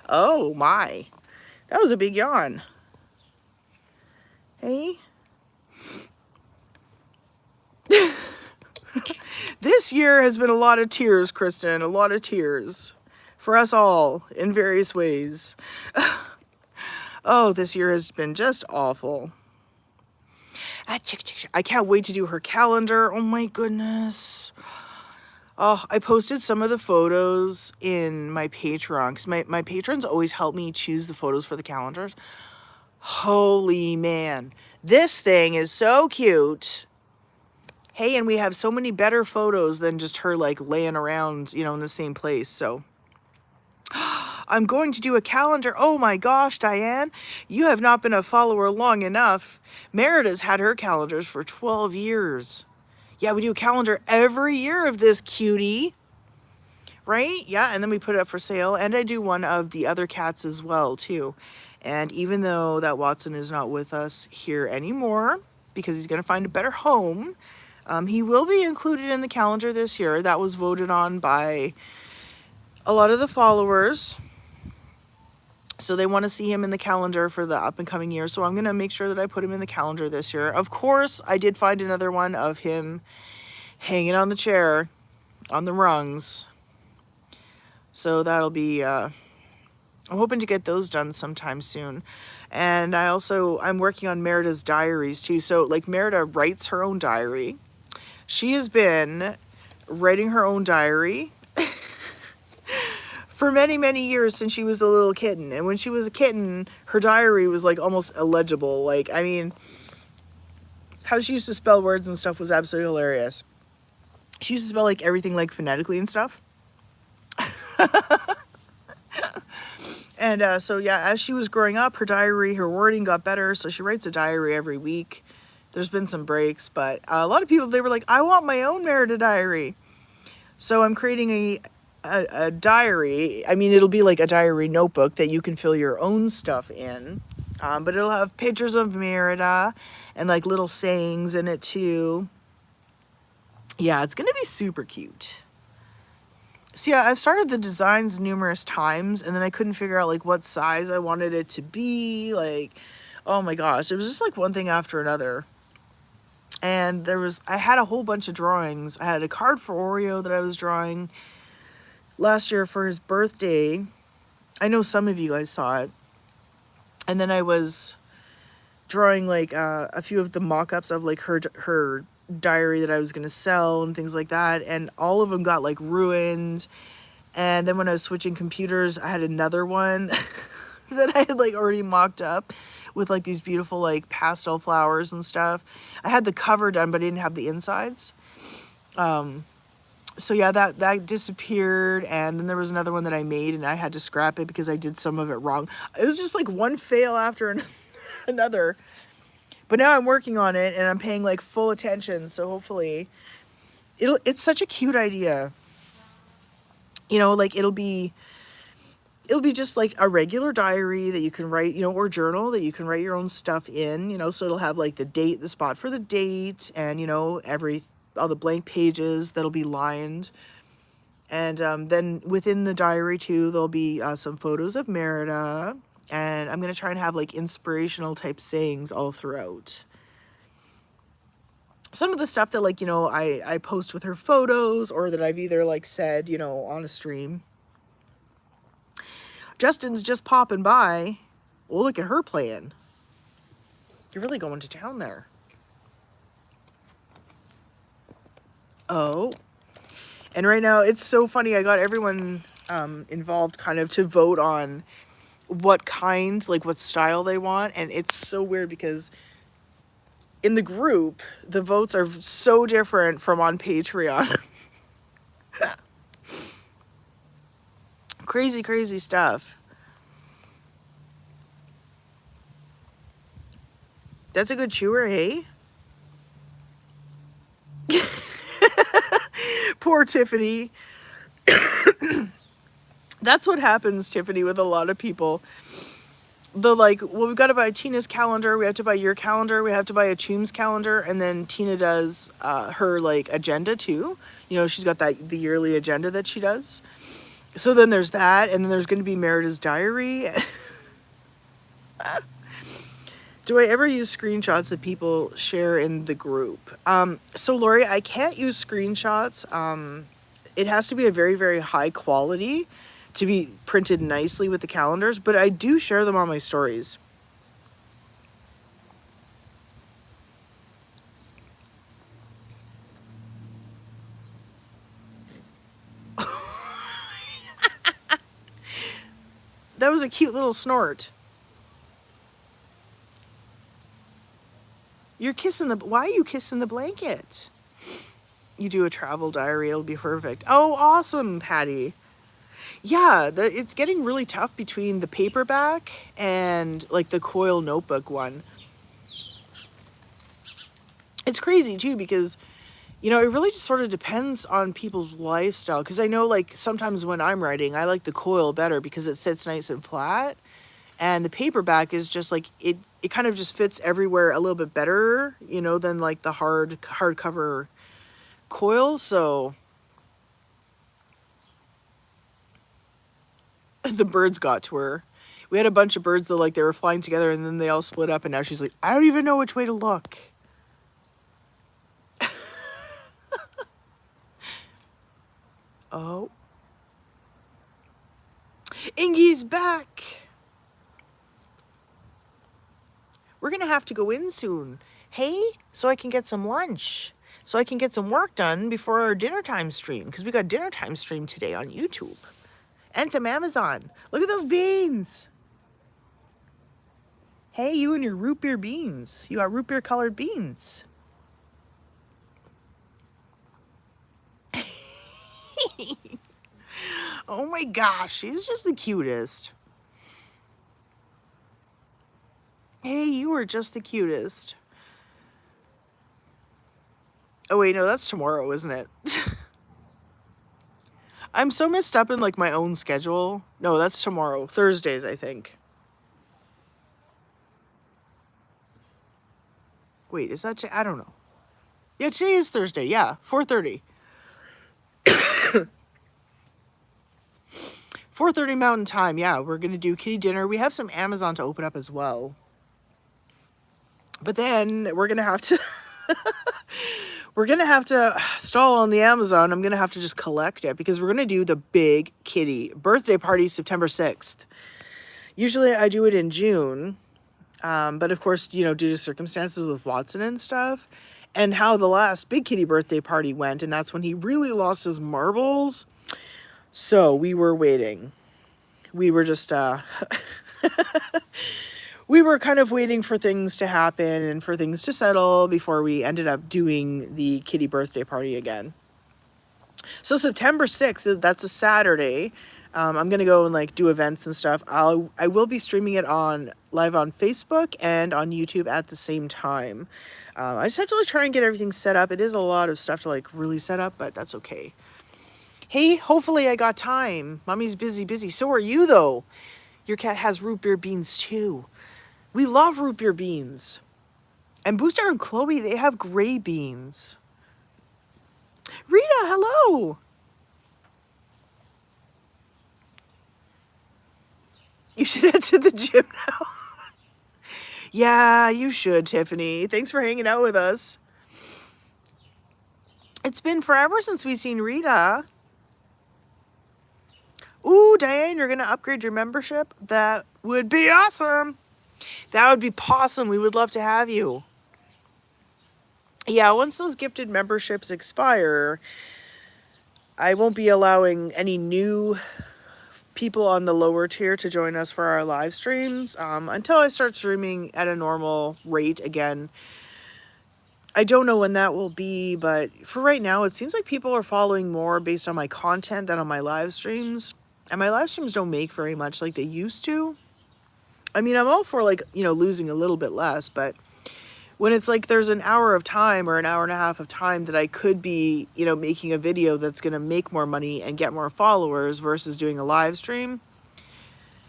Oh my, that was a big yawn. Hey. This year has been a lot of tears, Kristen. A lot of tears for us all in various ways. Oh, this year has been just awful. I can't wait to do her calendar. Oh my goodness. Oh, I posted some of the photos in my Patreon because my patrons always help me choose the photos for the calendars. Holy man, this thing is so cute. Hey, and we have so many better photos than just her like laying around, in the same place. So I'm going to do a calendar. Oh my gosh, Diane, you have not been a follower long enough. Merida's had her calendars for 12 years. Yeah, we do a calendar every year of this cutie, right? Yeah, and then we put it up for sale. And I do one of the other cats as well, too. And even though that Watson is not with us here anymore, because he's going to find a better home, he will be included in the calendar this year. That was voted on by a lot of the followers. So they want to see him in the calendar for the up and coming year. So I'm going to make sure that I put him in the calendar this year. Of course, I did find another one of him hanging on the chair on the rungs. So that'll be, I'm hoping to get those done sometime soon. And I'm working on Merida's diaries too. So like Merida writes her own diary. She has been writing her own diary for many, many years since she was a little kitten. And when she was a kitten, her diary was like almost illegible. Like, I mean, how she used to spell words and stuff was absolutely hilarious. She used to spell like everything like phonetically and stuff. And so yeah, as she was growing up, her diary, her wording got better. So she writes a diary every week. There's been some breaks, but a lot of people, they were like, I want my own Merida diary. So I'm creating a diary. I mean, it'll be like a diary notebook that you can fill your own stuff in. But it'll have pictures of Merida and like little sayings in it too. Yeah, it's going to be super cute. So yeah, I've started the designs numerous times and then I couldn't figure out like what size I wanted it to be. Like, oh my gosh, it was just like one thing after another. And I had a whole bunch of drawings. I had a card for Oreo that I was drawing last year for his birthday. I know some of you guys saw it. And then I was drawing like a few of the mock-ups of like her diary that I was going to sell and things like that. And all of them got like ruined. And then when I was switching computers, I had another one that I had like already mocked up with like these beautiful like pastel flowers and stuff. I had the cover done, but I didn't have the insides. So yeah, that disappeared. And then there was another one that I made and I had to scrap it because I did some of it wrong. It was just like one fail after another. But now I'm working on it and I'm paying like full attention. So hopefully it's such a cute idea. Like it'll be just like a regular diary that you can write, or journal that you can write your own stuff in, so it'll have like the date, the spot for the date, and, all the blank pages that'll be lined. And then within the diary too, there'll be some photos of Merida, and I'm going to try and have like inspirational type sayings all throughout. Some of the stuff that like, I post with her photos or that I've either like said, on a stream. Justin's just popping by. Oh, look at her playing. You're really going to town there. Oh. And right now, it's so funny. I got everyone involved kind of to vote on what kind, like what style they want. And it's so weird because in the group, the votes are so different from on Patreon. Crazy, crazy stuff. That's a good chewer, hey? Poor Tiffany. That's what happens, Tiffany, with a lot of people. The like, well, we've got to buy Tina's calendar, we have to buy your calendar, we have to buy a Choom's calendar, and then Tina does her like agenda too. You know, she's got the yearly agenda that she does. So then there's that, and then there's going to be Merida's diary. Do I ever use screenshots that people share in the group? So Lori, I can't use screenshots. It has to be a very, very high quality to be printed nicely with the calendars, but I do share them on my stories. That was a cute little snort. You're kissing the... Why are you kissing the blanket? You do a travel diary, it'll be perfect. Oh, awesome, Patty. Yeah, it's getting really tough between the paperback and like the coil notebook one. It's crazy too because, you know, it really just sort of depends on people's lifestyle. Because I know like sometimes when I'm writing, I like the coil better because it sits nice and flat. And the paperback is just like, it kind of just fits everywhere a little bit better, you know, than like the hardcover coil. So the birds got to her. We had a bunch of birds that like they were flying together and then they all split up and now she's like, I don't even know which way to look. Oh. Ingy's back. We're going to have to go in soon. Hey, so I can get some lunch. So I can get some work done before our dinner time stream. Because we got dinner time stream today on YouTube. And some Amazon. Look at those beans. Hey, you and your root beer beans. You got root beer colored beans. Oh my gosh, she's just the cutest. Hey, you are just the cutest. Oh wait, no, that's tomorrow, isn't it? I'm so messed up in like my own schedule. No, that's tomorrow. Thursdays, I think. Wait, is that... I don't know. Yeah, today is Thursday. Yeah, 4:30. 4:30 Mountain Time. Yeah, we're going to do kitty dinner. We have some Amazon to open up as well. But then we're going to have to... we're going to have to stall on the Amazon. I'm going to have to just collect it because we're going to do the big kitty birthday party September 6th. Usually I do it in June. But of course, you know, due to circumstances with Watson and stuff and how the last big kitty birthday party went, and that's when he really lost his marbles. So we were waiting. We were just, we were kind of waiting for things to happen and for things to settle before we ended up doing the kitty birthday party again. So September 6th, that's a Saturday. I'm going to go and like do events and stuff. I will be streaming it live on Facebook and on YouTube at the same time. I just have to like try and get everything set up. It is a lot of stuff to like really set up, but that's okay. Hey, hopefully I got time. Mommy's busy. So are you though. Your cat has root beer beans too. We love root beer beans. And Booster and Chloe, they have gray beans. Rita, hello. You should head to the gym now. Yeah, you should, Tiffany. Thanks for hanging out with us. It's been forever since we've seen Rita. Ooh, Diane, you're going to upgrade your membership? That would be awesome. That would be possum. We would love to have you. Yeah, once those gifted memberships expire, I won't be allowing any new people on the lower tier to join us for our live streams until I start streaming at a normal rate again. I don't know when that will be, but for right now, it seems like people are following more based on my content than on my live streams. And my live streams don't make very much like they used to. I mean, I'm all for like, you know, losing a little bit less, but when it's like there's an hour of time or an hour and a half of time that I could be, you know, making a video that's going to make more money and get more followers versus doing a live stream,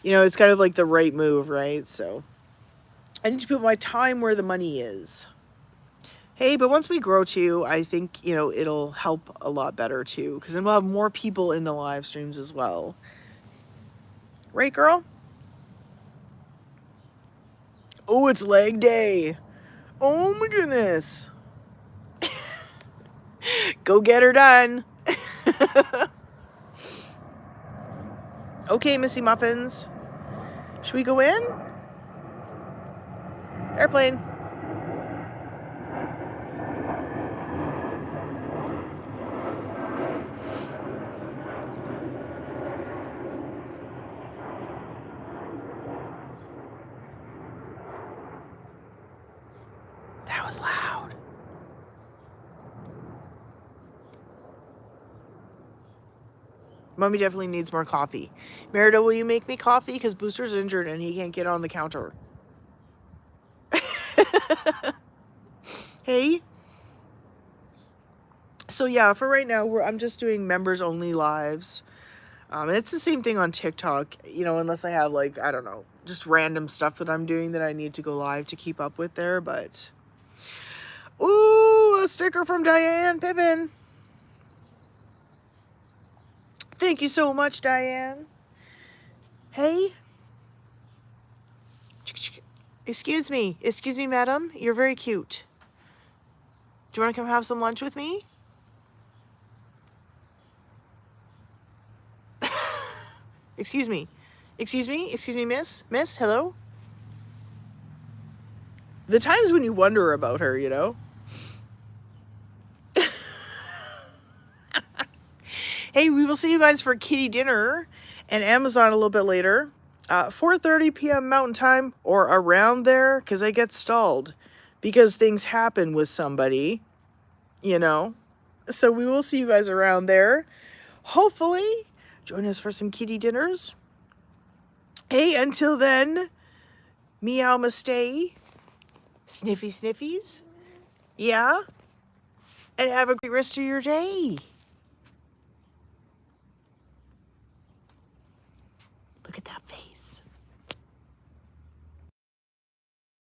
you know, it's kind of like the right move, right? So I need to put my time where the money is. Hey, but once we grow too, I think, you know, it'll help a lot better too, because then we'll have more people in the live streams as well. Right, girl? Oh, it's leg day. Oh my goodness. Go get her done. Okay, Missy Muffins. Should we go in? Airplane. That was loud. Mommy definitely needs more coffee. Merida, will you make me coffee? Because Booster's injured and he can't get on the counter. Hey. So yeah, for right now, I'm just doing members only lives. And it's the same thing on TikTok, you know, unless I have like, I don't know, just random stuff that I'm doing that I need to go live to keep up with there, but... Ooh, a sticker from Diane Pippin. Thank you so much, Diane. Hey. Excuse me, madam. You're very cute. Do you want to come have some lunch with me? Excuse me, miss? Miss, hello? The times when you wonder about her, you know? Hey, we will see you guys for kitty dinner and Amazon a little bit later. 4:30 p.m. Mountain Time or around there, because I get stalled because things happen with somebody, you know? So we will see you guys around there. Hopefully, join us for some kitty dinners. Hey, until then, meow stay, sniffy sniffies, yeah? And have a great rest of your day. Look at that face.